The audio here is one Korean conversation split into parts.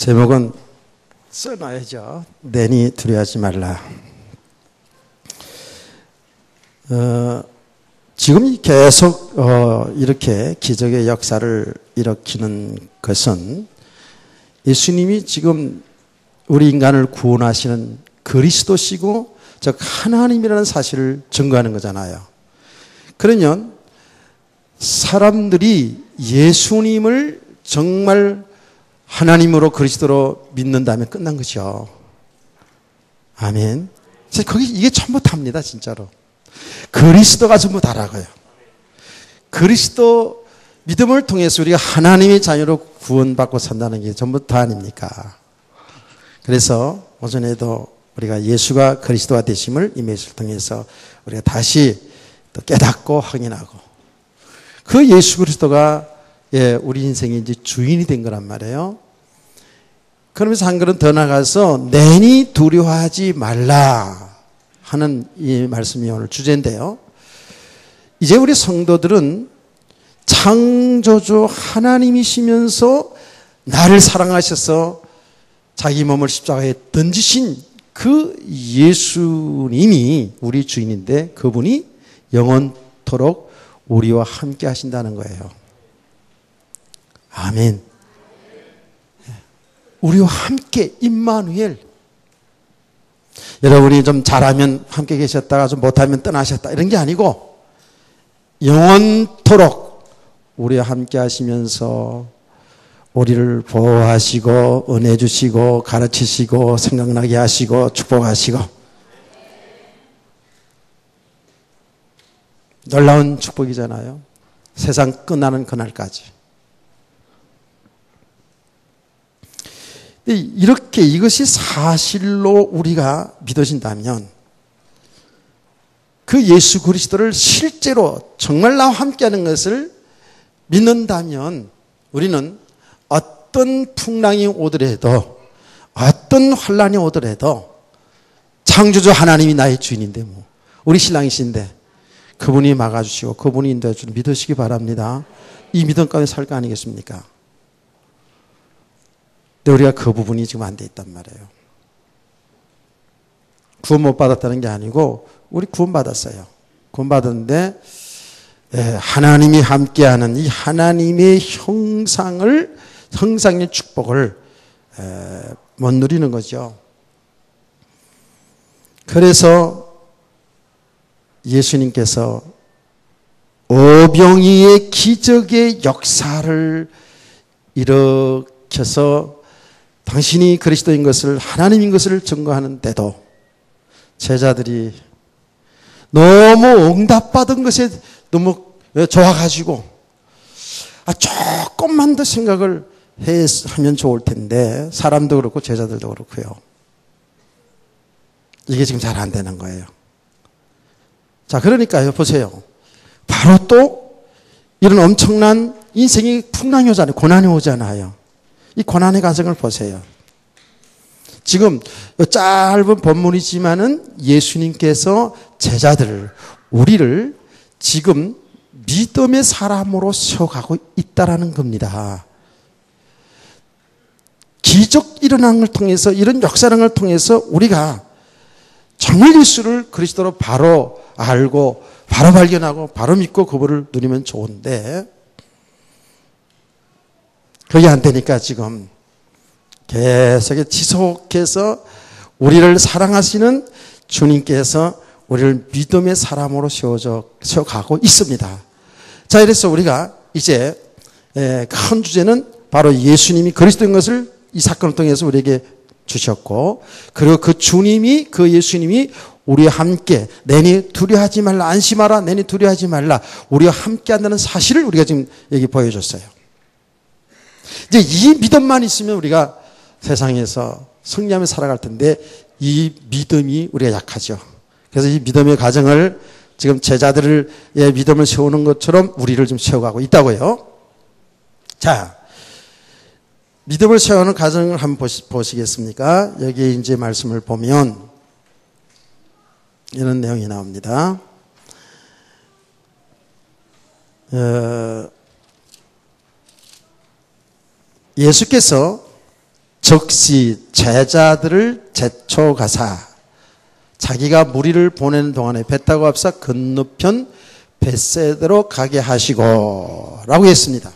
제목은 써놔야죠. 내니 두려워하지 말라. 지금 계속 이렇게 기적의 역사를 일으키는 것은 예수님이 지금 우리 인간을 구원하시는 그리스도시고 즉 하나님이라는 사실을 증거하는 거잖아요. 그러면 사람들이 예수님을 정말 하나님으로 그리스도로 믿는다면 끝난 거죠. 아멘. 이게 전부 답니다, 진짜로. 그리스도가 전부 다라고요. 그리스도 믿음을 통해서 우리가 하나님의 자녀로 구원받고 산다는 게 전부 다 아닙니까? 그래서 오전에도 우리가 예수가 그리스도가 되심을 이 메시지를 통해서 우리가 다시 또 깨닫고 확인하고 그 예수 그리스도가 우리 인생의 이제 주인이 된 거란 말이에요. 그러면서 한 걸음 더 나가서 내니 두려워하지 말라 하는 이 말씀이 오늘 주제인데요. 이제 우리 성도들은 창조주 하나님이시면서 나를 사랑하셔서 자기 몸을 십자가에 던지신 그 예수님이 우리 주인인데 그분이 영원토록 우리와 함께 하신다는 거예요. 아멘. 우리와 함께 임마누엘. 여러분이 좀 잘하면 함께 계셨다가 좀 못하면 떠나셨다 이런 게 아니고 영원토록 우리와 함께 하시면서 우리를 보호하시고 은혜 주시고 가르치시고 생각나게 하시고 축복하시고 놀라운 축복이잖아요. 세상 끝나는 그날까지. 이렇게 이것이 사실로 우리가 믿어진다면 그 예수 그리스도를 실제로 정말 나와 함께하는 것을 믿는다면 우리는 어떤 풍랑이 오더라도 어떤 환란이 오더라도 창조주 하나님이 나의 주인인데 뭐 우리 신랑이신데 그분이 막아주시고 그분이 인도해 주는 믿으시기 바랍니다. 이 믿음 가운데 살 거 아니겠습니까? 근데 우리가 그 부분이 지금 안 돼 있단 말이에요. 구원 못 받았다는 게 아니고 우리 구원 받았어요. 구원 받았는데 하나님이 함께하는 이 하나님의 형상의 축복을 못 누리는 거죠. 그래서 예수님께서 오병이의 기적의 역사를 일으켜서 당신이 그리스도인 것을 하나님인 것을 증거하는데도 제자들이 너무 응답받은 것에 너무 좋아가지고 조금만 더 생각을 하면 좋을 텐데 사람도 그렇고 제자들도 그렇고요. 이게 지금 잘 안 되는 거예요. 자, 그러니까요. 보세요. 바로 또 이런 엄청난 인생이 풍랑이 오잖아요. 고난이 오잖아요. 이 고난의 과정을 보세요. 지금 짧은 본문이지만은 예수님께서 제자들을 우리를 지금 믿음의 사람으로 세워가고 있다라는 겁니다. 기적 일어나는 걸 통해서 이런 역사를 통해서 우리가 정말 예수를 그리스도로 바로 알고 바로 발견하고 바로 믿고 그분을 누리면 좋은데 그게 안 되니까 지금 계속 지속해서 우리를 사랑하시는 주님께서 우리를 믿음의 사람으로 세워가고 있습니다. 자, 이래서 우리가 이제 큰 주제는 바로 예수님이 그리스도인 것을 이 사건을 통해서 우리에게 주셨고 그리고 그 주님이 그 예수님이 우리와 함께 내니 두려워하지 말라 안심하라 내니 두려워하지 말라 우리와 함께 한다는 사실을 우리가 지금 여기 보여줬어요. 이제 이 믿음만 있으면 우리가 세상에서 승리하며 살아갈 텐데 이 믿음이 우리가 약하죠. 그래서 이 믿음의 과정을 지금 제자들의 믿음을 세우는 것처럼 우리를 좀 세워가고 있다고요. 자, 믿음을 세우는 과정을 한번 보시겠습니까? 여기 이제 말씀을 보면 이런 내용이 나옵니다. 예수께서 즉시 제자들을 제초가사 자기가 무리를 보내는 동안에 배 타고 앞서 건너편 벳세다로 가게 하시고 라고 했습니다.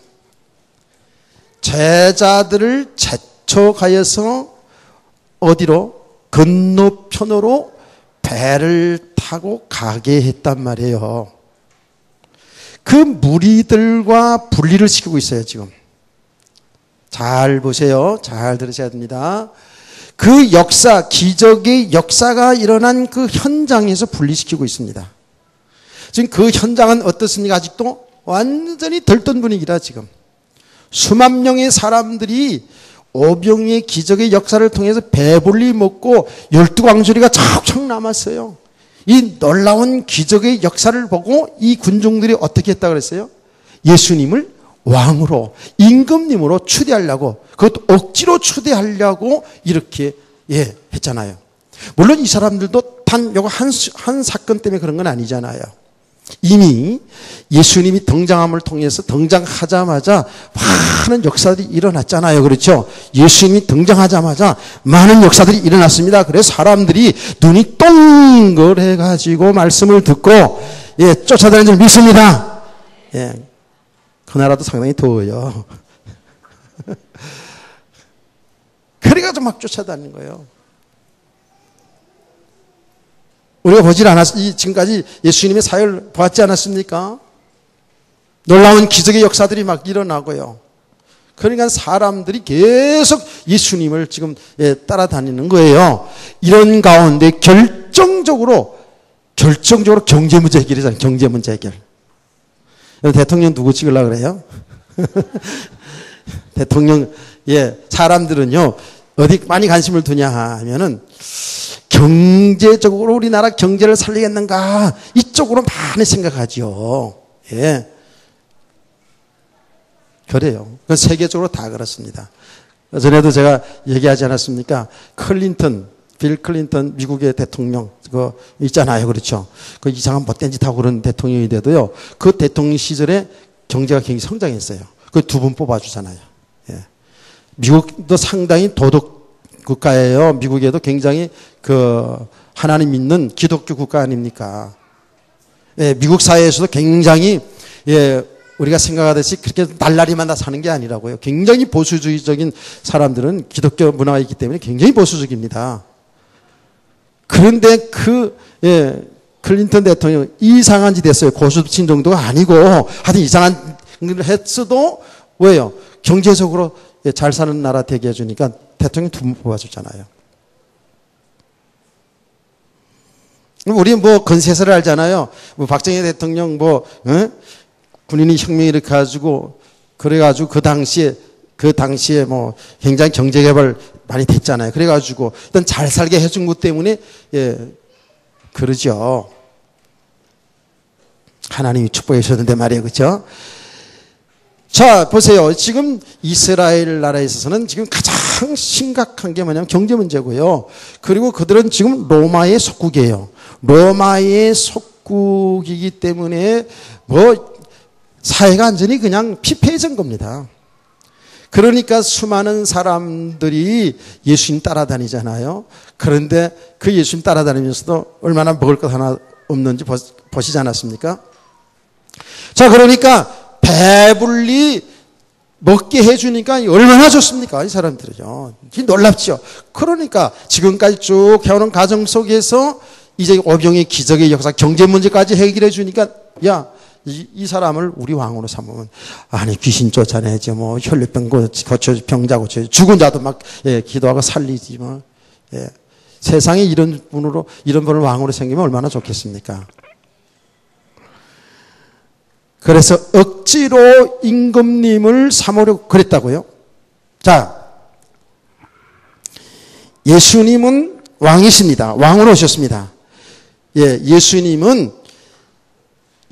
제자들을 제초가여서 어디로? 건너편으로 배를 타고 가게 했단 말이에요. 그 무리들과 분리를 시키고 있어요, 지금. 잘 보세요. 잘 들으셔야 됩니다. 그 역사, 기적의 역사가 일어난 그 현장에서 분리시키고 있습니다. 지금 그 현장은 어떻습니까? 아직도 완전히 들뜬 분위기라 지금. 수만 명의 사람들이 오병이의 기적의 역사를 통해서 배불리 먹고 12광주리가 척척 남았어요. 이 놀라운 기적의 역사를 보고 이 군중들이 어떻게 했다고 그랬어요? 예수님을 왕으로, 임금님으로 추대하려고, 그것도 억지로 추대하려고 이렇게 했잖아요. 물론 이 사람들도 단 요거 한 사건 때문에 그런 건 아니잖아요. 이미 예수님이 등장함을 통해서 등장하자마자 많은 역사들이 일어났잖아요. 그렇죠? 예수님이 등장하자마자 많은 역사들이 일어났습니다. 그래서 사람들이 눈이 동글해가지고 말씀을 듣고 쫓아다니는 줄 믿습니다. 그 나라도 상당히 더워요. 그래가지고 막 쫓아다니는 거예요. 우리가 보질 지금까지 예수님의 사역을 보았지 않았습니까? 놀라운 기적의 역사들이 막 일어나고요. 그러니까 사람들이 계속 예수님을 지금 따라다니는 거예요. 이런 가운데 결정적으로 경제 문제 해결이잖아요. 경제 문제 해결. 대통령 누구 찍으려고 그래요? 대통령, 사람들은요, 어디 많이 관심을 두냐 하면은, 경제적으로 우리나라 경제를 살리겠는가, 이쪽으로 많이 생각하죠. 그래요. 세계적으로 다 그렇습니다. 전에도 제가 얘기하지 않았습니까? 빌 클린턴 미국의 대통령, 그거 있잖아요. 그렇죠. 그 이상한 못된 짓 하고 그런 대통령이 돼도요, 그 대통령 시절에 경제가 굉장히 성장했어요. 그 두 분 뽑아주잖아요. 미국도 상당히 도덕 국가예요. 미국에도 굉장히 하나님 믿는 기독교 국가 아닙니까? 미국 사회에서도 굉장히, 우리가 생각하듯이 그렇게 날라리만 다 사는 게 아니라고요. 굉장히 보수주의적인 사람들은 기독교 문화가 있기 때문에 굉장히 보수적입니다. 그런데 클린턴 대통령 이상한 짓 했어요. 고수친 정도가 아니고 하여튼 이상한 걸 했어도 왜요? 경제적으로 잘 사는 나라 되게 해주니까 대통령 두 분 뽑아주잖아요. 우리 건세설을 알잖아요. 박정희 대통령 군인이 혁명 이렇게 가지고 그래가지고 그 당시에 굉장히 경제개발 많이 됐잖아요. 그래가지고 일단 잘 살게 해준 것 때문에 그러죠. 하나님이 축복해 주셨는데 말이에요. 그렇죠? 자, 보세요. 지금 이스라엘 나라에 있어서는 지금 가장 심각한 게 뭐냐면 경제 문제고요. 그리고 그들은 지금 로마의 속국이에요. 로마의 속국이기 때문에 사회가 완전히 그냥 피폐해진 겁니다. 그러니까 수많은 사람들이 예수님 따라다니잖아요. 그런데 그 예수님 따라다니면서도 얼마나 먹을 것 하나 없는지 보시지 않았습니까? 자, 그러니까 배불리 먹게 해주니까 얼마나 좋습니까? 이 사람들은요. 놀랍죠. 그러니까 지금까지 쭉 해오는 과정 속에서 이제 오병의 기적의 역사, 경제 문제까지 해결해 주니까 이 사람을 우리 왕으로 삼으면 아니 귀신 쫓아내지 혈류병 고쳐 병자 고쳐 죽은 자도 막 기도하고 살리지 세상에 이런 분을 왕으로 생기면 얼마나 좋겠습니까? 그래서 억지로 임금님을 삼으려고 그랬다고요. 자, 예수님은 왕이십니다. 왕으로 오셨습니다. 예수님은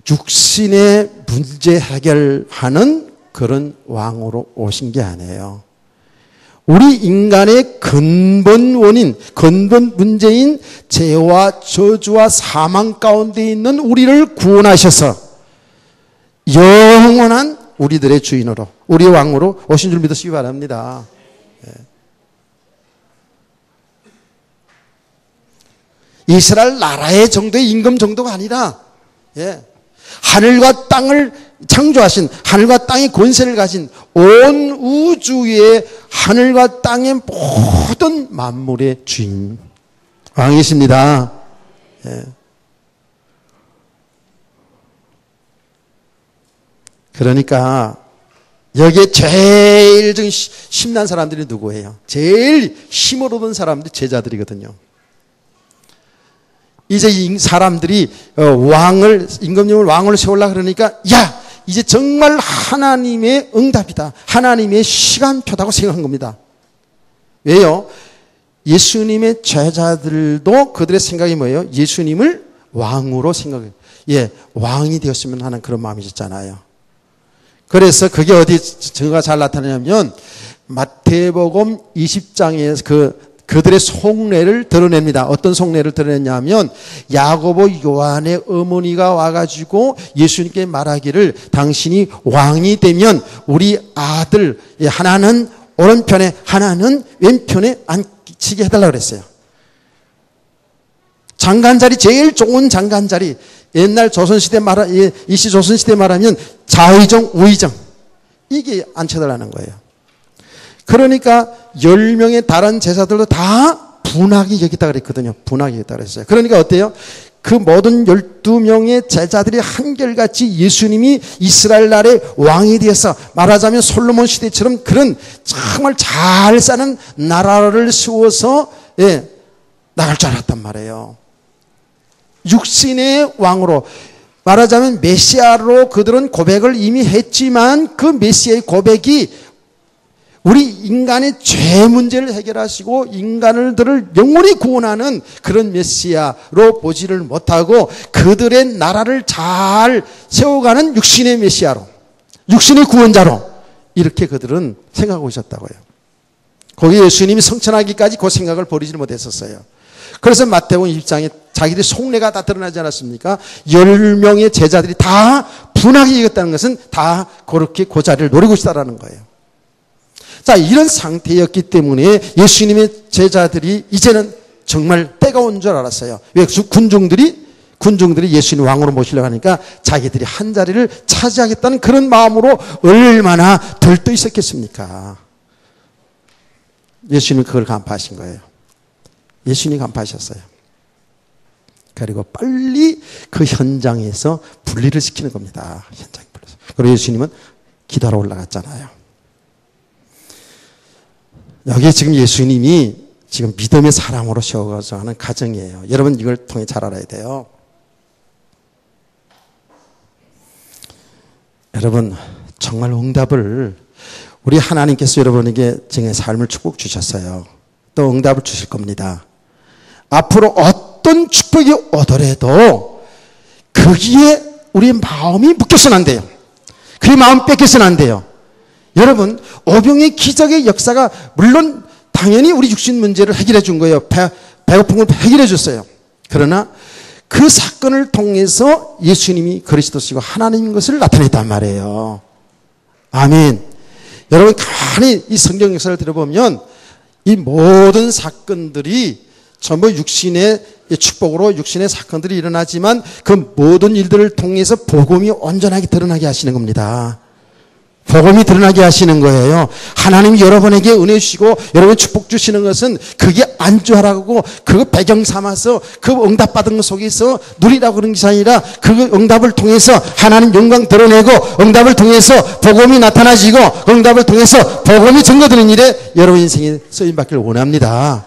육신의 문제 해결하는 그런 왕으로 오신 게 아니에요. 우리 인간의 근본 원인, 근본 문제인 죄와 저주와 사망 가운데 있는 우리를 구원하셔서 영원한 우리들의 주인으로, 우리 왕으로 오신 줄 믿으시기 바랍니다. 이스라엘 나라의 정도의 임금 정도가 아니라, 예, 하늘과 땅을 창조하신, 하늘과 땅의 권세를 가진 온 우주의 하늘과 땅의 모든 만물의 주인, 왕이십니다. 예. 그러니까 여기에 제일 좀 힘난 사람들이 누구예요? 제일 힘을 얻은 사람들이 제자들이거든요. 이제 이 사람들이 임금님을 왕으로 세우려고 그러니까, 야, 이제 정말 하나님의 응답이다, 하나님의 시간표다고 생각한 겁니다. 왜요? 예수님의 제자들도 그들의 생각이 뭐예요? 예수님을 왕으로 생각해요. 예, 왕이 되었으면 하는 그런 마음이셨잖아요. 그래서 그게 어디 증거가 잘 나타나냐면 마태복음 20장에서 그들의 속내를 드러냅니다. 어떤 속내를 드러냈냐면 야고보 요한의 어머니가 와가지고 예수님께 말하기를 당신이 왕이 되면 우리 아들 하나는 오른편에 하나는 왼편에 앉히게 해달라고 그랬어요. 장관자리, 제일 좋은 장관자리, 옛날 조선시대 이시 조선시대 말하면 좌의정, 우의정, 이게 앉혀달라는 거예요. 그러니까 10명의 다른 제자들도 다 분하게 여기다 그랬거든요. 분하게 여기다 그랬어요. 그러니까 어때요? 그 모든 12명의 제자들이 한결같이 예수님이 이스라엘 나라의 왕이 되어서 말하자면 솔로몬 시대처럼 그런 정말 잘 사는 나라를 세워서, 예, 나갈 줄 알았단 말이에요. 육신의 왕으로 말하자면 메시아로 그들은 고백을 이미 했지만 그 메시아의 고백이 우리 인간의 죄 문제를 해결하시고 인간들을 영원히 구원하는 그런 메시아로 보지를 못하고 그들의 나라를 잘 세워가는 육신의 메시아로, 육신의 구원자로 이렇게 그들은 생각하고 있었다고요. 거기에 예수님이 성천하기까지 그 생각을 버리지 못했었어요. 그래서 마태복음 20장에 자기들의 속내가 다 드러나지 않았습니까? 10명의 제자들이 다 분하게 여겼다는 것은 다 그렇게 그 자리를 노리고 있다는 거예요. 자, 이런 상태였기 때문에 예수님의 제자들이 이제는 정말 때가 온 줄 알았어요. 왜? 군중들이 예수님 왕으로 모시려고 하니까 자기들이 한 자리를 차지하겠다는 그런 마음으로 얼마나 들떠 있었겠습니까? 예수님이 그걸 간파하신 거예요. 예수님이 간파하셨어요. 그리고 빨리 그 현장에서 분리를 시키는 겁니다. 현장에 분리해서. 그리고 예수님은 기도하러 올라갔잖아요. 여기 지금 예수님이 지금 믿음의 사람으로 세워가서 하는 가정이에요. 여러분 이걸 통해 잘 알아야 돼요. 여러분 정말 응답을 우리 하나님께서 여러분에게 정의 삶을 축복 주셨어요. 또 응답을 주실 겁니다. 앞으로 어떤 축복이 오더라도 거기에 우리의 마음이 묶여서는 안 돼요. 그 마음 뺏겨서는 안 돼요. 여러분 오병의 기적의 역사가 물론 당연히 우리 육신 문제를 해결해 준 거예요. 배고픈 걸 해결해 줬어요. 그러나 그 사건을 통해서 예수님이 그리스도시고 하나님인 것을 나타냈단 말이에요. 아멘. 여러분 가만히 이 성경 역사를 들어보면 이 모든 사건들이 전부 육신의 축복으로 육신의 사건들이 일어나지만 그 모든 일들을 통해서 복음이 온전하게 드러나게 하시는 겁니다. 복음이 드러나게 하시는 거예요. 하나님이 여러분에게 은혜 주시고 여러분 축복 주시는 것은 그게 안주하라고 그 배경 삼아서 그 응답받은 것 속에서 누리라고 그런 것이 아니라 그 응답을 통해서 하나님 영광 드러내고 응답을 통해서 복음이 나타나지고 응답을 통해서 복음이 증거되는 일에 여러분 인생에 쓰임받기를 원합니다.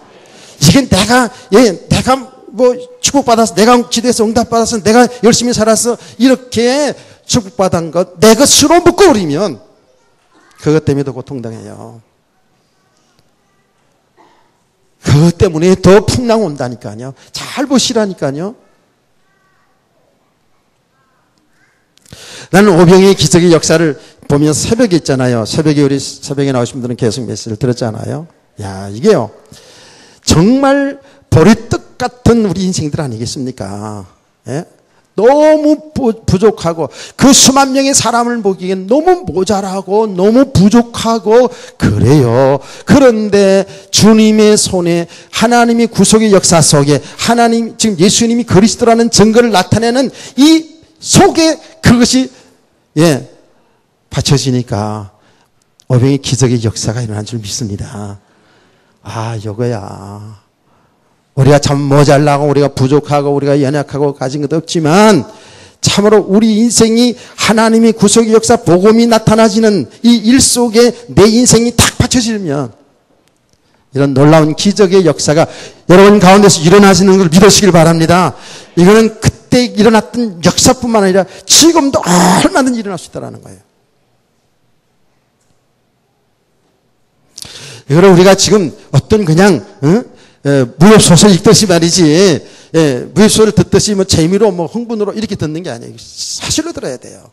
이게 내가 뭐 축복받아서 내가 기도해서 응답받아서 내가 열심히 살아서 이렇게 축복받은 것 내 것으로 묶어버리면 그것 때문에도 고통당해요. 그것 때문에 더 풍랑 온다니까요. 잘 보시라니까요. 나는 오병이의 기적의 역사를 보면 새벽에 있잖아요. 새벽에 새벽에 나오신 분들은 계속 메시지를 들었잖아요. 야, 이게요. 정말 보리떡 같은 우리 인생들 아니겠습니까? 예? 너무 부족하고 그 수만 명의 사람을 보기엔 너무 모자라고 너무 부족하고 그래요. 그런데 주님의 손에 하나님의 구속의 역사 속에 하나님 지금 예수님이 그리스도라는 증거를 나타내는 이 속에 그것이 받쳐지니까 오병의 기적의 역사가 일어난 줄 믿습니다. 요거야. 우리가 참 모자라고 우리가 부족하고 우리가 연약하고 가진 것도 없지만 참으로 우리 인생이 하나님의 구속의 역사 복음이 나타나지는 이 일 속에 내 인생이 탁 받쳐지면 이런 놀라운 기적의 역사가 여러분 가운데서 일어나시는 걸 믿으시길 바랍니다. 이거는 그때 일어났던 역사뿐만 아니라 지금도 얼마든지 일어날 수 있다는 거예요. 이거를 우리가 지금 어떤 그냥 무협소설 읽듯이 말이지 무협소설을 듣듯이 뭐 재미로 뭐 흥분으로 이렇게 듣는 게 아니에요. 사실로 들어야 돼요.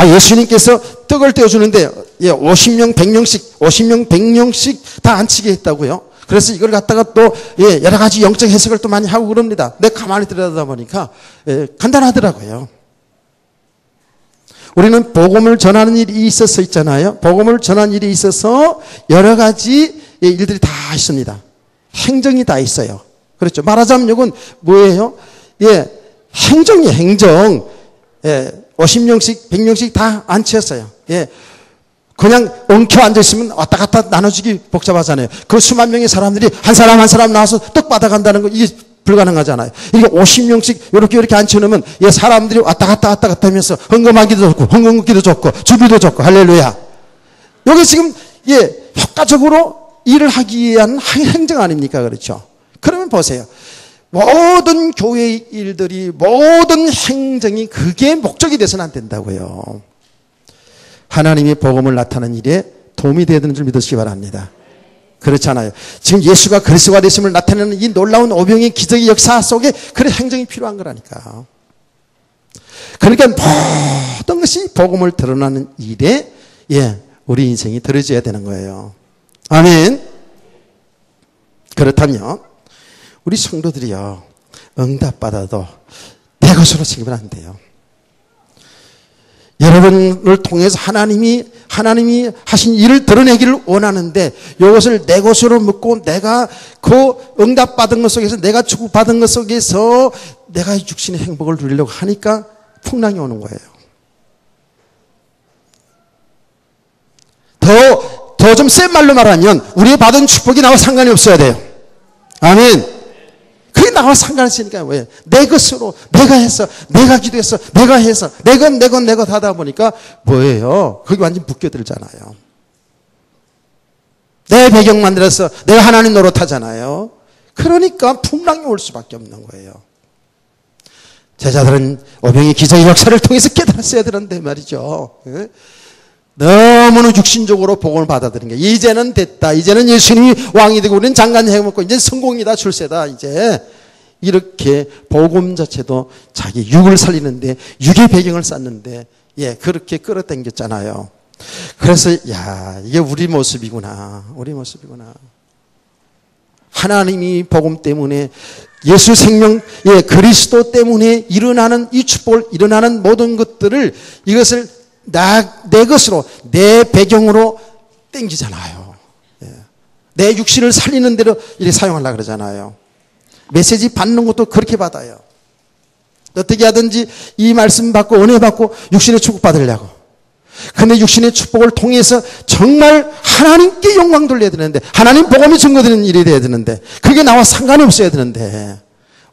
예수님께서 떡을 떼어주는데 50명 100명씩 다 안치게 했다고요. 그래서 이걸 갖다가 또 여러 가지 영적 해석을 또 많이 하고 그럽니다. 내가 가만히 들여다보다 보니까 간단하더라고요. 우리는 복음을 전하는 일이 있어서 있잖아요. 복음을 전하는 일이 있어서 여러 가지 일들이 다 있습니다. 행정이 다 있어요. 그렇죠. 말하자면 이건 뭐예요? 행정이에요. 행정. 50명씩 100명씩 다 안치했어요. 그냥 엉켜 앉아있으면 왔다 갔다 나눠주기 복잡하잖아요. 그 수만 명의 사람들이 한 사람 한 사람 나와서 떡 받아간다는 거 이게 불가능하잖아요. 이게 50명씩 이렇게 앉혀놓으면 사람들이 왔다 갔다 하면서 헌금하기도 좋고 헌금기도 좋고 주비도 좋고 할렐루야. 여기 지금 효과적으로 일을 하기 위한 행정 아닙니까? 그렇죠. 그러면 보세요. 모든 교회의 일들이 모든 행정이 그게 목적이 돼서는 안 된다고요. 하나님의 복음을 나타내는 일에 도움이 되야 되는 줄 믿으시기 바랍니다. 그렇잖아요. 지금 예수가 그리스도가 되심을 나타내는 이 놀라운 오병의 기적의 역사 속에 그런 행정이 필요한 거라니까. 그러니까 모든 것이 복음을 드러나는 일에 우리 인생이 들어져야 되는 거예요. 아멘. 그렇다면 우리 성도들이요 응답받아도 내 것으로 생기면 안 돼요. 여러분을 통해서 하나님이 하신 일을 드러내기를 원하는데 이것을 내 것으로 묻고 내가 그 응답받은 것 속에서 내가 축복받은 것 속에서 내가 육신의 행복을 누리려고 하니까 풍랑이 오는 거예요. 더 좀 센 말로 말하면 우리의 받은 축복이 나와 상관이 없어야 돼요. 아멘. 그게 나와 상관이 있으니까 왜? 내 것으로 내가 해서 내가 기도해서 내가 해서 내 것 하다 보니까 뭐예요? 그게 완전 묶여들잖아요. 내 배경 만들어서 내가 하나님 노릇하잖아요. 그러니까 풍랑이 올 수밖에 없는 거예요. 제자들은 오병의 기적의 역사를 통해서 깨달았어야 되는데 말이죠. 너무나 육신적으로 복음을 받아들인 게 이제는 됐다. 이제는 예수님이 왕이 되고 우리는 장관 해먹고 이제 성공이다. 출세다. 이제 이렇게 복음 자체도 자기 육을 살리는데 육의 배경을 쌓는데 그렇게 끌어당겼잖아요. 그래서 이게 우리 모습이구나. 우리 모습이구나. 하나님이 복음 때문에 예수 생명 그리스도 때문에 일어나는 이 축복을 일어나는 모든 것들을 이것을 내 것으로 내 배경으로 땡기잖아요. 내 육신을 살리는 대로 이렇게 사용하려고 그러잖아요. 메시지 받는 것도 그렇게 받아요. 어떻게 하든지 이 말씀 받고 은혜 받고 육신의 축복 받으려고. 근데 육신의 축복을 통해서 정말 하나님께 영광 돌려야 되는데 하나님 복음이 증거되는 일이 돼야 되는데 그게 나와 상관이 없어야 되는데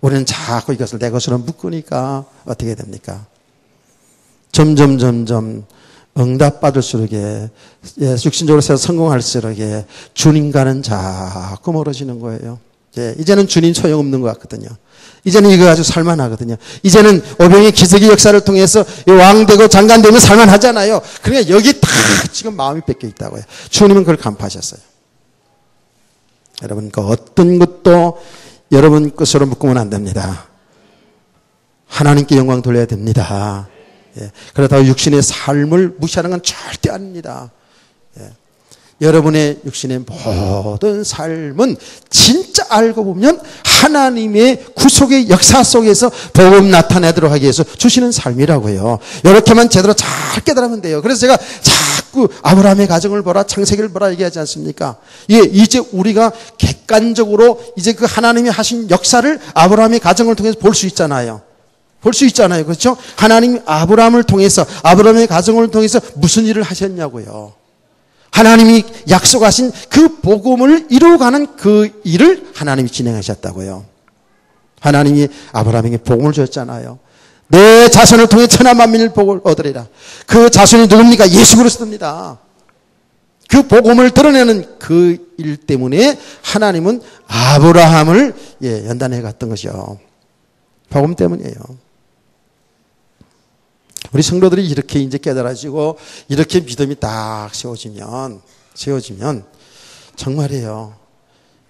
우리는 자꾸 이것을 내 것으로 묶으니까 어떻게 됩니까? 점점 응답받을수록 육신적으로 성공할수록 주님과는 자꾸 멀어지는 거예요. 이제는 주님 소용없는 것 같거든요. 이제는 이거 아주 살만하거든요. 이제는 오병의 기적의 역사를 통해서 왕되고 장관되면 살만하잖아요. 그러니까 여기 다 지금 마음이 뺏겨 있다고요. 주님은 그걸 간파하셨어요. 여러분 그 어떤 것도 여러분 것으로 묶으면 안 됩니다. 하나님께 영광 돌려야 됩니다. 그러다가 육신의 삶을 무시하는 건 절대 아닙니다. 여러분의 육신의 모든 삶은 진짜 알고 보면 하나님의 구속의 역사 속에서 복음 나타내도록 하기 위해서 주시는 삶이라고요. 이렇게만 제대로 잘 깨달으면 돼요. 그래서 제가 자꾸 아브라함의 가정을 보라, 창세기를 보라 얘기하지 않습니까? 예, 이제 우리가 객관적으로 이제 그 하나님이 하신 역사를 아브라함의 가정을 통해서 볼 수 있잖아요. 볼 수 있잖아요. 그렇죠? 하나님이 아브라함을 통해서, 아브라함의 가정을 통해서 무슨 일을 하셨냐고요. 하나님이 약속하신 그 복음을 이루어가는 그 일을 하나님이 진행하셨다고요. 하나님이 아브라함에게 복음을 줬잖아요. 내 자손을 통해 천하 만민을 복을 얻으리라. 그 자손이 누굽니까? 예수 그리스도입니다. 그 복음을 드러내는 그 일 때문에 하나님은 아브라함을 연단해 갔던 것이요. 복음 때문이에요. 우리 성도들이 이렇게 이제 깨달아지고 이렇게 믿음이 딱 세워지면 정말이에요.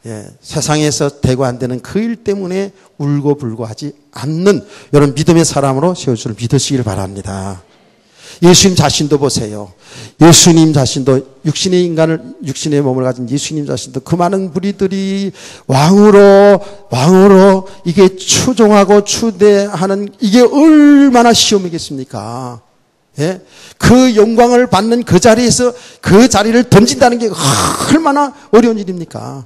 예, 세상에서 되고 안 되는 그 일 때문에 울고 불고 하지 않는 이런 믿음의 사람으로 세워줄 믿으시길 바랍니다. 예수님 자신도 보세요. 예수님 자신도 육신의 몸을 가진 예수님 자신도 그 많은 무리들이 왕으로 이게 추종하고 추대하는 이게 얼마나 시험이겠습니까? 예? 그 영광을 받는 그 자리에서 그 자리를 던진다는 게 얼마나 어려운 일입니까?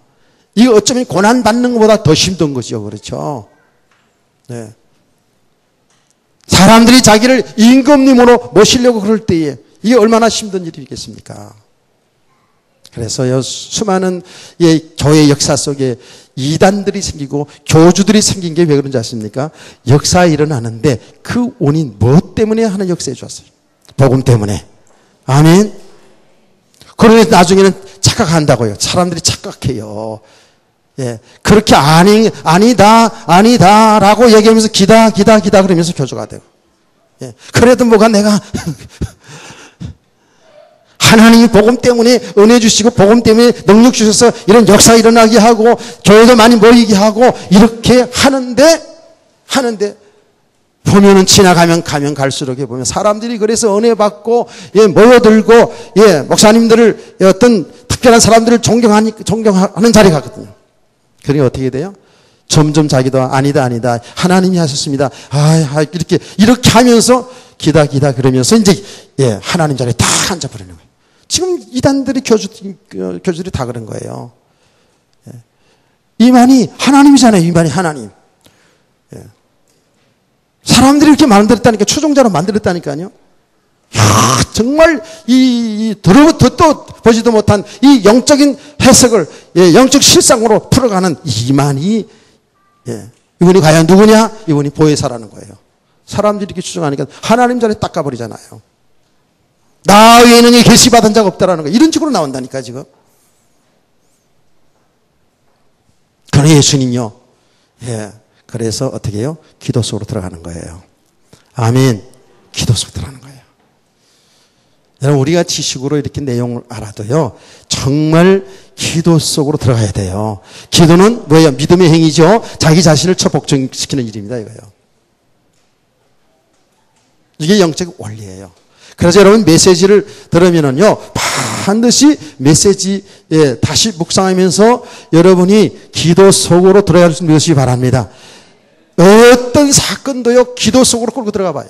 이게 어쩌면 고난 받는 것보다 더 힘든 거죠. 그렇죠? 네. 사람들이 자기를 임금님으로 모시려고 그럴 때에 이게 얼마나 힘든 일이겠습니까? 그래서요, 수많은 교회 역사 속에 이단들이 생기고 교주들이 생긴 게 왜 그런지 아십니까? 역사가 일어나는데 그 원인 무엇 때문에 하는 역사에 줬어요? 복음 때문에. 아멘. 그러니 나중에는 착각한다고요. 사람들이 착각해요. 예, 그렇게 아니다라고 얘기하면서 기다 그러면서 교조가 되고. 예, 그래도 뭐가 내가 하나님이 복음 때문에 은혜 주시고 복음 때문에 능력 주셔서 이런 역사 일어나게 하고 교회도 많이 모이게 하고 이렇게 하는데 보면은 가면 갈수록 보면 사람들이 그래서 은혜 받고 모여들고 목사님들을 어떤 특별한 사람들을 존경하는 자리가 가거든요. 그러니 어떻게 돼요? 점점 자기도 아니다 하나님이 하셨습니다. 이렇게 하면서 기다 그러면서 이제 하나님 자리에 딱 앉아버리는 거예요. 지금 이단들이 교주들이 다 그런 거예요. 이만이 하나님이잖아요. 이만이 하나님. 사람들이 이렇게 만들었다니까, 추종자로 만들었다니까요. 정말 듣도 보지도 못한 이 영적인 해석을 영적 실상으로 풀어가는 이만희. 이분이 과연 누구냐? 이분이 보혜사라는 거예요. 사람들이 이렇게 추정하니까 하나님 자리에 딱 가버리잖아요. 나 외에는 계시받은 자가 없다라는 거. 이런 식으로 나온다니까 지금. 그러나 예수님요. 그래서 어떻게 해요? 기도 속으로 들어가는 거예요. 아멘. 기도 속으로 들어가는 거예요. 여러분, 우리가 지식으로 이렇게 내용을 알아도요, 정말 기도 속으로 들어가야 돼요. 기도는 뭐예요? 믿음의 행위죠. 자기 자신을 복종시키는 일입니다, 이거예요. 이게 영적 원리예요. 그래서 여러분 메시지를 들으면은요, 반드시 메시지에 다시 묵상하면서 여러분이 기도 속으로 들어갈 수 있는 것이 바랍니다. 어떤 사건도요, 기도 속으로 끌고 들어가 봐요.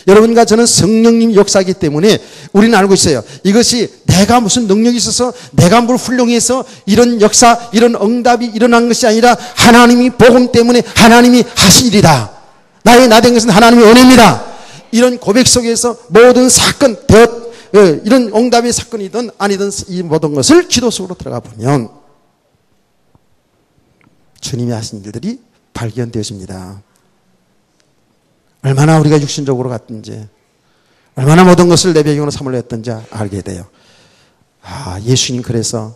여러분과 저는 성령님 역사이기 때문에 우리는 알고 있어요. 이것이 내가 무슨 능력이 있어서 내가 뭘 훌륭해서 이런 역사, 이런 응답이 일어난 것이 아니라 하나님이 복음 때문에 하나님이 하신 일이다. 나 된 것은 하나님의 은혜입니다. 이런 고백 속에서 모든 사건, 이런 응답의 사건이든 아니든 이 모든 것을 기도 속으로 들어가 보면 주님이 하신 일들이 발견되어집니다. 얼마나 우리가 육신적으로 갔든지, 얼마나 모든 것을 내 배경으로 삼으려 했든지 알게 돼요. 예수님 그래서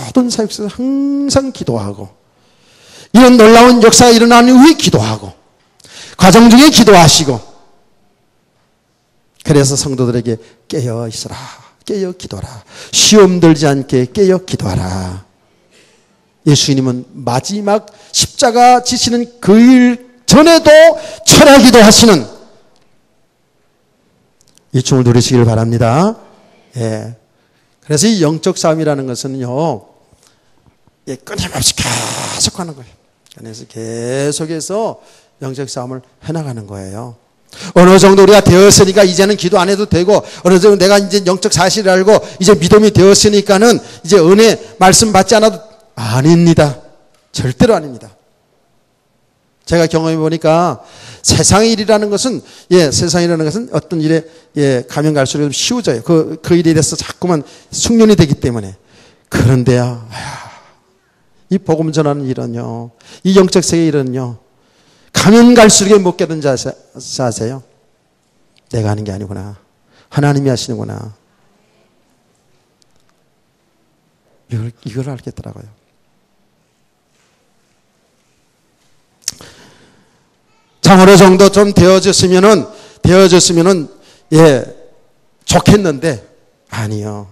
모든 사역에서 항상 기도하고, 이런 놀라운 역사가 일어난 후에 기도하고, 과정 중에 기도하시고, 그래서 성도들에게 깨어 있어라, 깨어 기도하라, 시험 들지 않게 깨어 기도하라. 예수님은 마지막 십자가 지시는 그 일 전에도 철야기도 하시는 이 춤을 누리시길 바랍니다. 그래서 이 영적 싸움이라는 것은요, 예, 끊임없이 계속 하는 거예요. 그래서 계속해서 영적 싸움을 해나가는 거예요. 어느 정도 우리가 되었으니까 이제는 기도 안 해도 되고, 어느 정도 내가 이제 영적 사실을 알고 이제 믿음이 되었으니까는 이제 은혜 말씀 받지 않아도, 아닙니다. 절대로 아닙니다. 제가 경험해 보니까 세상의 일이라는 것은, 예, 세상이라는 것은 어떤 일에, 예, 가면 갈수록 좀 쉬워져요. 그 일에 대해서 자꾸만 숙련이 되기 때문에. 그런데요, 이 복음 전하는 일은요, 이 영적 세계 일은요, 가면 갈수록 못 깨닫는 자세요. 내가 하는 게 아니구나. 하나님이 하시는구나. 이걸 알겠더라고요. 자, 어느 정도 좀 되어졌으면은, 예, 좋겠는데, 아니요.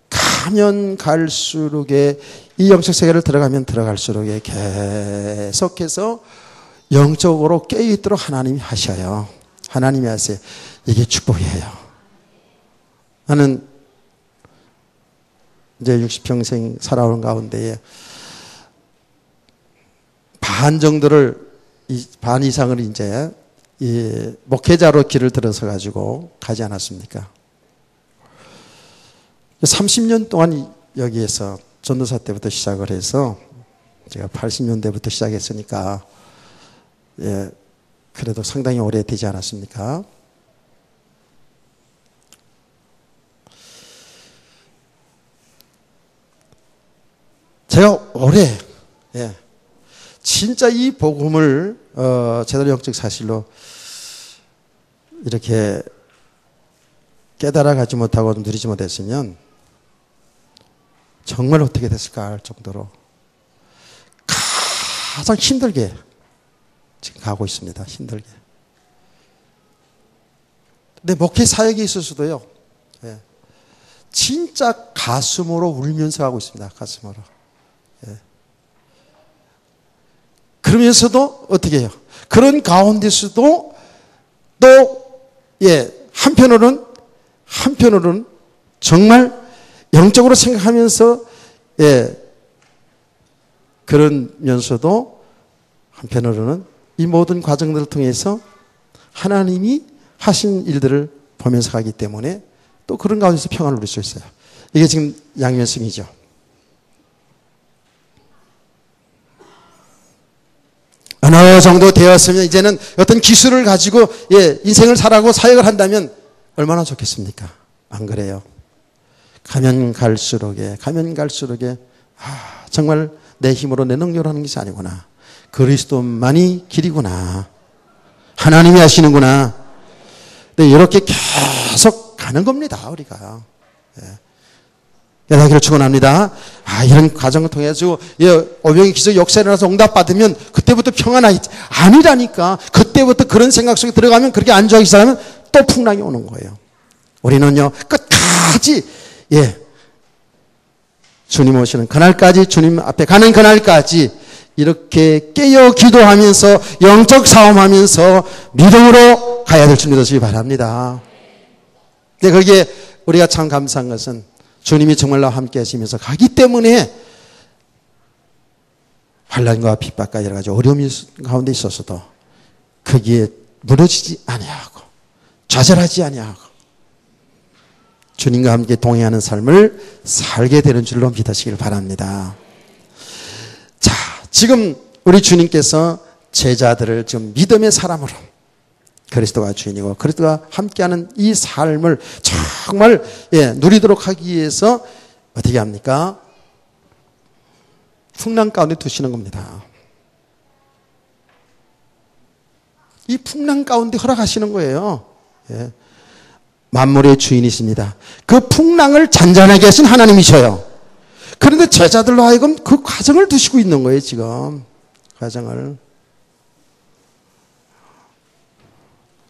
가면 갈수록에, 이 영적 세계를 들어가면 들어갈수록에 계속해서 영적으로 깨어있도록 하나님이 하셔요. 하나님이 하세요. 이게 축복이에요. 나는 이제 60평생 살아오는 가운데에 반 이상을 이제 이 목회자로 길을 들어서 가지고 가지 않았습니까? 30년 동안 여기에서 전도사 때부터 시작을 해서 제가 80년대부터 시작했으니까, 예, 그래도 상당히 오래 되지 않았습니까? 제가 올해, 예, 진짜 이 복음을 제대로 영적 사실로 이렇게 깨달아 가지 못하고 누리지 못했으면 정말 어떻게 됐을까 할 정도로 가장 힘들게 지금 가고 있습니다. 힘들게. 근데 목회 사역에 있어서도요, 예, 진짜 가슴으로 울면서 가고 있습니다. 가슴으로. 예. 그러면서도 어떻게 해요? 그런 가운데서도 또, 예, 한편으로는 정말 영적으로 생각하면서, 예, 그러면서도 한편으로는 이 모든 과정들을 통해서 하나님이 하신 일들을 보면서 가기 때문에 또 그런 가운데서 평안을 누릴 수 있어요. 이게 지금 양면성이죠. 어느 정도 되었으면 이제는 어떤 기술을 가지고, 예, 인생을 살아가고 사역을 한다면 얼마나 좋겠습니까? 안 그래요? 가면 갈수록에 정말 내 힘으로 내 능력으로 하는 것이 아니구나. 그리스도만이 길이구나. 하나님이 하시는구나. 네, 이렇게 계속 가는 겁니다, 우리가. 예. 깨닫기를 축원합니다. 이런 과정을 통해서, 예, 오병이 기적 역사에 일어나서 응답받으면 그때부터 평안하겠지. 아니라니까. 그때부터 그런 생각 속에 들어가면, 그렇게 안주하기 시작하면 또 풍랑이 오는 거예요. 우리는요, 끝까지, 예, 주님 오시는 그날까지, 주님 앞에 가는 그날까지 이렇게 깨어 기도하면서 영적 싸움하면서 믿음으로 가야 될 줄 믿으시기 바랍니다. 근데 거기에 우리가 참 감사한 것은 주님이 정말 나와 함께 하시면서 가기 때문에 환난과 핍박과 여러 가지 어려움이 가운데 있어서도 거기에 무너지지 아니하고 좌절하지 아니하고 주님과 함께 동행하는 삶을 살게 되는 줄로 믿으시길 바랍니다. 자, 지금 우리 주님께서 제자들을 지금 믿음의 사람으로, 그리스도가 주인이고 그리스도가 함께하는 이 삶을 정말, 예, 누리도록 하기 위해서 어떻게 합니까? 풍랑 가운데 두시는 겁니다. 이 풍랑 가운데 허락하시는 거예요. 예. 만물의 주인이십니다. 그 풍랑을 잔잔하게 하신 하나님이셔요. 그런데 제자들로 하여금 그 과정을 두시고 있는 거예요, 지금. 과정을.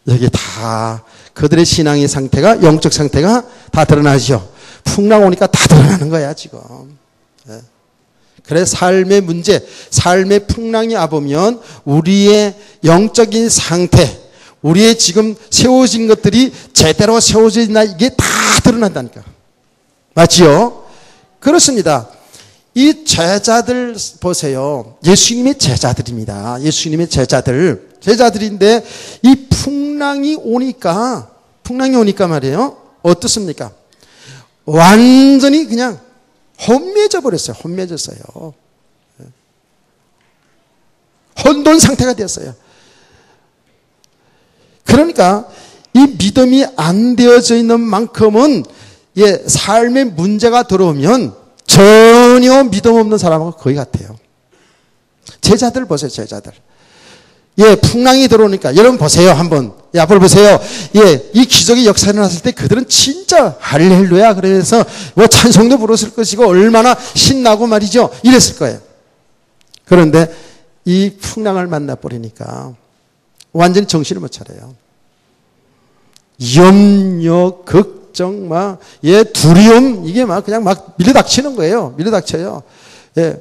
여기 다 그들의 신앙의 상태가, 영적 상태가 다 드러나죠. 풍랑 오니까 다 드러나는 거야, 지금. 예. 그래, 삶의 문제, 삶의 풍랑이 와보면 우리의 영적인 상태, 우리의 지금 세워진 것들이 제대로 세워져 있나, 이게 다 드러난다니까. 맞지요? 그렇습니다. 이 제자들 보세요. 예수님의 제자들입니다. 예수님의 제자들인데 이 풍랑이 오니까 말이에요. 어떻습니까? 완전히 그냥 혼미해져 버렸어요. 혼미해졌어요. 혼돈 상태가 됐어요. 그러니까 이 믿음이 안 되어져 있는 만큼은 삶에 문제가 들어오면 전혀 믿음 없는 사람하고 거의 같아요. 제자들 보세요. 제자들. 풍랑이 들어오니까 여러분 보세요. 한번 앞을 보세요. 이 기적의 역사가 일어났을 때 그들은 진짜 할렐루야 그러면서 찬송도 부르실 것이고 얼마나 신나고 말이죠. 이랬을 거예요. 그런데 이 풍랑을 만나버리니까 완전히 정신을 못 차려요. 염려, 걱정, 두려움, 이게 그냥 밀려닥치는 거예요. 밀려닥쳐요.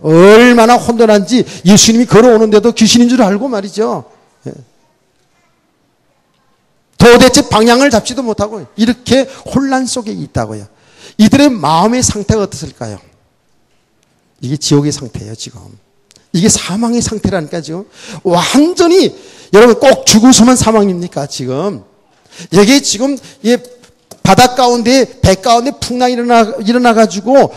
얼마나 혼돈한지 예수님이 걸어오는데도 귀신인 줄 알고 말이죠. 도대체 방향을 잡지도 못하고 이렇게 혼란 속에 있다고요. 이들의 마음의 상태가 어떻을까요? 이게 지옥의 상태예요, 지금. 이게 사망의 상태라니까, 지금. 완전히, 여러분 꼭 죽으시면 사망입니까, 지금? 여기 지금, 바닷 가운데, 배 가운데 풍랑이 일어나가지고,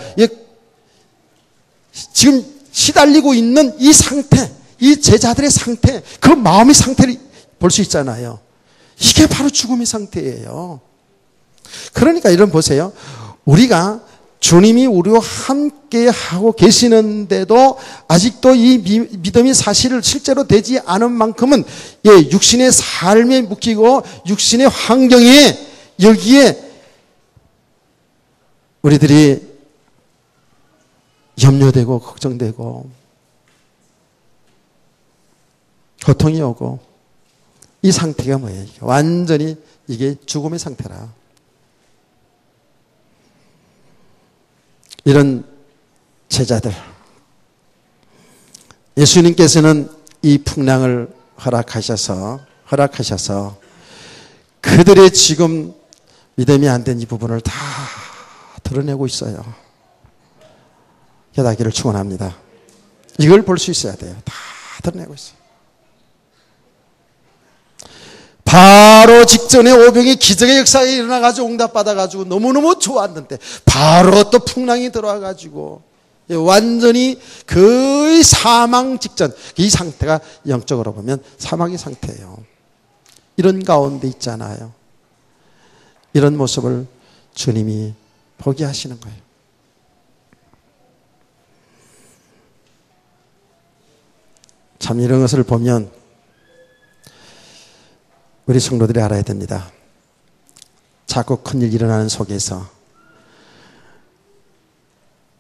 지금 시달리고 있는 이 상태, 이 제자들의 상태, 그 마음의 상태를 볼 수 있잖아요. 이게 바로 죽음의 상태예요. 그러니까 여러분 보세요. 우리가 주님이 우리와 함께 하고 계시는데도 아직도 이 믿음이 사실을 실제로 되지 않은 만큼은 육신의 삶에 묶이고 육신의 환경에 여기에 우리들이 염려되고 걱정되고 고통이 오고 이 상태가 뭐예요? 완전히 이게 죽음의 상태라. 이런 제자들, 예수님께서는 이 풍랑을 허락하셔서 그들의 지금 믿음이 안 된 이 부분을 다 드러내고 있어요. 깨닫기를 축원합니다. 이걸 볼 수 있어야 돼요. 다 드러내고 있어요. 바로 직전에 오병이 기적의 역사가 일어나가지고 응답받아가지고 너무너무 좋았는데 바로 또 풍랑이 들어와가지고 완전히 거의 사망 직전, 이 상태가 영적으로 보면 사망의 상태예요. 이런 가운데 있잖아요. 이런 모습을 주님이 보게 하시는 거예요. 참 이런 것을 보면 우리 성도들이 알아야 됩니다. 자꾸 큰일 일어나는 속에서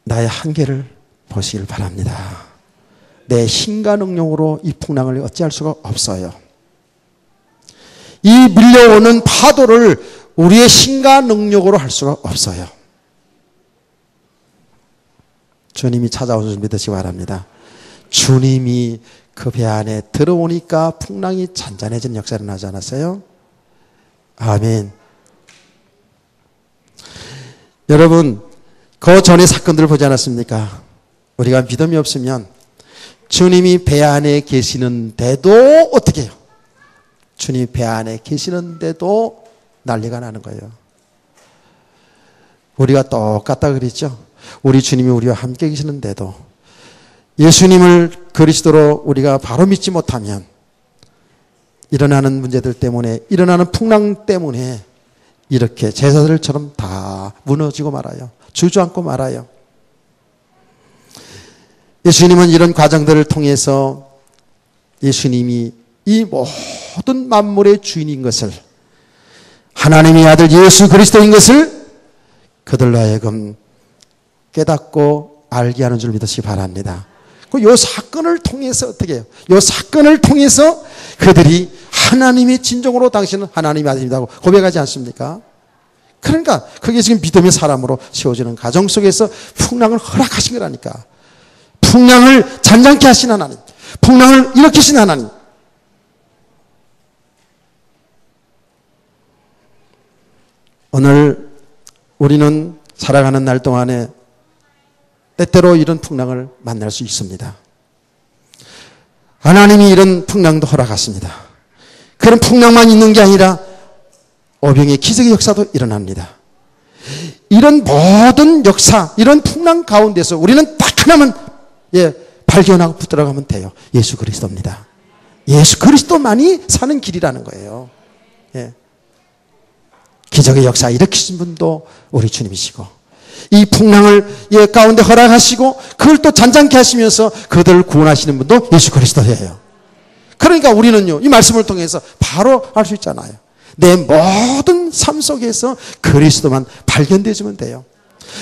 나의 한계를 보시길 바랍니다. 내 힘과 능력으로 이 풍랑을 어찌할 수가 없어요. 이 밀려오는 파도를 우리의 힘과 능력으로 할 수가 없어요. 주님이 찾아오는 줄 믿으시기 바랍니다. 주님이 그 배 안에 들어오니까 풍랑이 잔잔해진 역사가 나지 않았어요? 아멘. 여러분, 그 전의 사건들을 보지 않았습니까? 우리가 믿음이 없으면 주님이 배 안에 계시는데도 어떻게 해요? 주님이 배 안에 계시는데도 난리가 나는 거예요. 우리가 똑같다 그랬죠? 우리 주님이 우리와 함께 계시는데도 예수님을 그리스도로 우리가 바로 믿지 못하면 일어나는 문제들 때문에, 일어나는 풍랑 때문에 이렇게 제자들처럼 다 무너지고 말아요. 주저앉고 말아요. 예수님은 이런 과정들을 통해서 예수님이 이 모든 만물의 주인인 것을, 하나님의 아들 예수 그리스도인 것을 그들로 하여금 깨닫고 알게 하는 줄 믿으시기 바랍니다. 이 사건을 통해서 어떻게 해요? 이 사건을 통해서 그들이 하나님의 진정으로 당신은 하나님의 아들이라고 고백하지 않습니까? 그러니까 그게 지금 믿음의 사람으로 세워지는 가정 속에서 풍랑을 허락하신 거라니까. 풍랑을 잔잔케 하신 하나님, 풍랑을 일으키신 하나님. 오늘 우리는 살아가는 날 동안에 때때로 이런 풍랑을 만날 수 있습니다. 하나님이 이런 풍랑도 허락하십니다. 그런 풍랑만 있는 게 아니라 오병의 기적의 역사도 일어납니다. 이런 모든 역사, 이런 풍랑 가운데서 우리는 딱 하나만 발견하고 붙들어가면 돼요. 예수 그리스도입니다. 예수 그리스도만이 사는 길이라는 거예요. 기적의 역사 일으키신 분도 우리 주님이시고, 이 풍랑을 가운데 허락하시고 그걸 또 잔잔케 하시면서 그들을 구원하시는 분도 예수 그리스도예요. 그러니까 우리는요, 이 말씀을 통해서 바로 알 수 있잖아요. 내 모든 삶 속에서 그리스도만 발견되어지면 돼요.